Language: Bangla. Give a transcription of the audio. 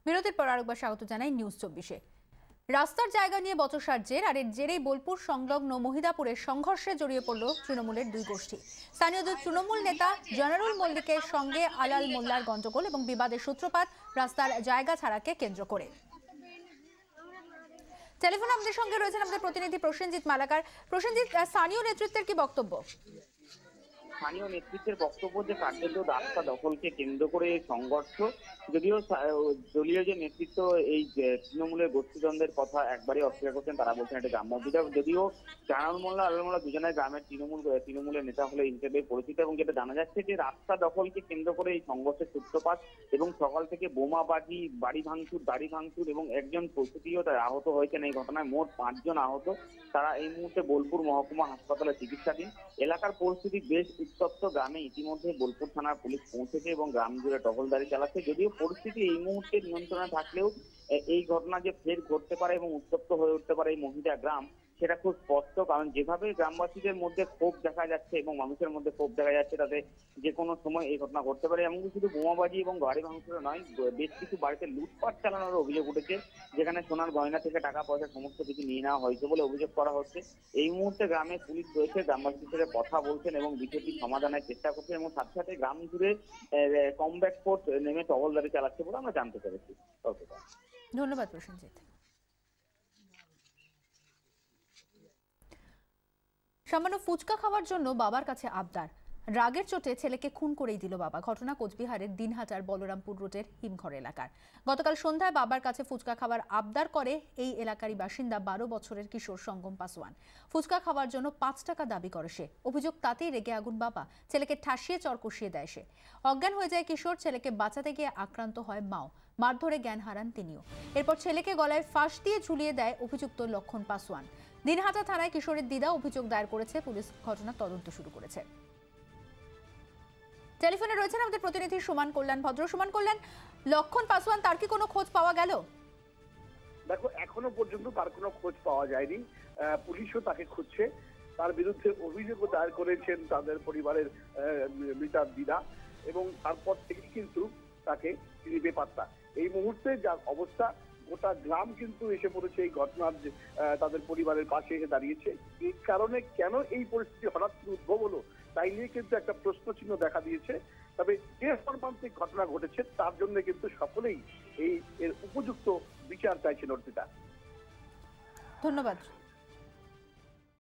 বিরতির পর আরেকবার স্বাগত জানাই নিউজ 24-এ। রাস্তার জায়গা নিয়ে বচসার জের, আর এর জেরেই বোলপুর সংলগ্ন মহিদাপুরের সংঘর্ষে জড়িয়ে পড়ল তৃণমূলের দুই গোষ্ঠী। স্থানীয় দুই তৃণমূল নেতা জয়নারুল মল্লিকের সঙ্গে আলাল মোল্লার গন্ডগোল এবং বিবাদের সূত্রপাত রাস্তার জায়গা ছাড়াকে কেন্দ্র করে। টেলিফোনে আমাদের সঙ্গে রয়েছেন আমাদের প্রতিনিধি প্রসেনজিৎ মালাকার। প্রসেনজিৎ, স্থানীয় নেতৃত্বের কি বক্তব্য? স্থানীয় নেতৃত্বের বক্তব্য যে কার্যত রাস্তা দখলকে কেন্দ্র করে সংঘর্ষ। যদিও দলীয় যে নেতৃত্ব এই তৃণমূলের গোষ্ঠীদ্বন্দ্বের কথা একবারই অস্বীকার করছেন, তারা বলছেন এটা গ্রাম্য অভিযোগ। যদিও জয়নারুল মোল্লা আলাল মোল্লা দুজনের গ্রামের তৃণমূলের নেতা হলে হিসেবে পরিচিত, এবং যেটা জানা যাচ্ছে যে রাস্তা দখলকে কেন্দ্র করে এই সংঘর্ষের সূত্রপাত, এবং সকাল থেকে বোমাবাজি, গাড়ি ভাঙচুর এবং একজন প্রসূতিও আহত হয়েছেন এই ঘটনায়। মোট 5 জন আহত। তারা এই মুহূর্তে বোলপুর মহকুমা হাসপাতালে চিকিৎসাধীন। এলাকার পরিস্থিতি বেশ উত্তপ্ত। গ্রামে ইতিমধ্যে বোলপুর থানার পুলিশ পৌঁছেছে এবং গ্রাম জুড়ে টহলদারি চালাচ্ছে। যদিও পরিস্থিতি এই মুহূর্তে নিয়ন্ত্রণে থাকলেও এই ঘটনা যে ফের ঘটতে পারে এবং উত্তপ্ত হয়ে উঠতে পারে এই মহিলা গ্রাম, সেটা খুব স্পষ্ট। কারণ যেভাবে গ্রামবাসীদের মধ্যে ক্ষোভ দেখা যাচ্ছে এবং মানুষের মধ্যে ক্ষোভ দেখা যাচ্ছে, তাতে যে কোনো সময় এই ঘটনা ঘটতে পারে। এমনকি শুধু বোমাবাজি এবং গাড়ি ভাঙচুর নয়, বেশ কিছু বাড়িতে লুটপাট চালানোর অভিযোগ উঠেছে, যেখানে সোনার গয়না থেকে টাকা পয়সা সমস্ত কিছু নিয়ে নেওয়া হয়েছে বলে অভিযোগ করা হচ্ছে। এই মুহূর্তে গ্রামে পুলিশ রয়েছে, গ্রামবাসীদের সাথে কথা বলছেন এবং বিষয়টি সমাধানের চেষ্টা করছেন, এবং সাথে সাথে গ্রাম জুড়ে কমব্যাট ফোর্স নেমে টহলদারি চালাচ্ছে বলে আমরা জানতে পেরেছি। ধন্যবাদ প্রসেনজিৎ। সামান্য ফুচকা খাওয়ার জন্য বাবার কাছে আবদার, রাগের চোটে ছেলেকে খুন করেই দিল বাবা। ঘটনা কোচবিহারের দিনহাটার বলরামপুর রোডের হিমঘর এলাকার। গতকাল সন্ধ্যায় বাবার কাছে ফুচকা খাওয়ার আবদার করে এই এলাকারই বাসিন্দা 12 বছরের কিশোর সঙ্গম পাসওয়ান। ফুচকা খাওয়ার জন্য 5 টাকা দাবি করে সে। অভিযোগ, তাতেই রেগে আগুন বাবা, ছেলেকে ঠাসিয়ে চর কষিয়ে দেয় সে। অজ্ঞান হয়ে যায় কিশোর, ছেলেকে বাঁচাতে গিয়ে আক্রান্ত হয় মাও। মারধরে জ্ঞান হারান তিনিও। এরপর ছেলেকে গলায় ফাঁস দিয়ে ঝুলিয়ে দেয় অভিযুক্ত লক্ষণ পাসওয়ান। দিনহাটা থানায় কিশোরের দিদা অভিযোগ দায়ের করেছে। পুলিশ ঘটনার তদন্ত শুরু করেছে। টেলিফোনে রয়েছেন আমাদের প্রতিনিধি সুমান কল্যাণ ভদ্র। সুমান কল্যাণ, লক্ষণ পাসওয়ান, তার কি কোনো খোঁজ পাওয়া গেল? দেখো, এখনো পর্যন্ত তার কোনো খোঁজ পাওয়া যায়নি। পুলিশও তাকে খুঁজছে। তার বিরুদ্ধে অভিযোগও দায়ের করেছেন তাদের পরিবারের মৃতার দিদা, এবং তারপর থেকে কিন্তু তাকে তিনি বেপাত্তা। এই মুহূর্তে যা অবস্থা, গোটা গ্রাম কিন্তু এসে পড়েছে এই ঘটনার, তাদের পরিবারের পাশে এসে দাঁড়িয়েছে। এই কারণে কেন এই পরিস্থিতি হঠাৎ উদ্ভব হলো, তাই নিয়ে কিন্তু একটা প্রশ্ন চিহ্ন দেখা দিয়েছে। তবে যে মর্মান্তিক ঘটনা ঘটেছে তার জন্য কিন্তু সকলেই এর উপযুক্ত বিচার চাইছেন অর্পিতা। ধন্যবাদ।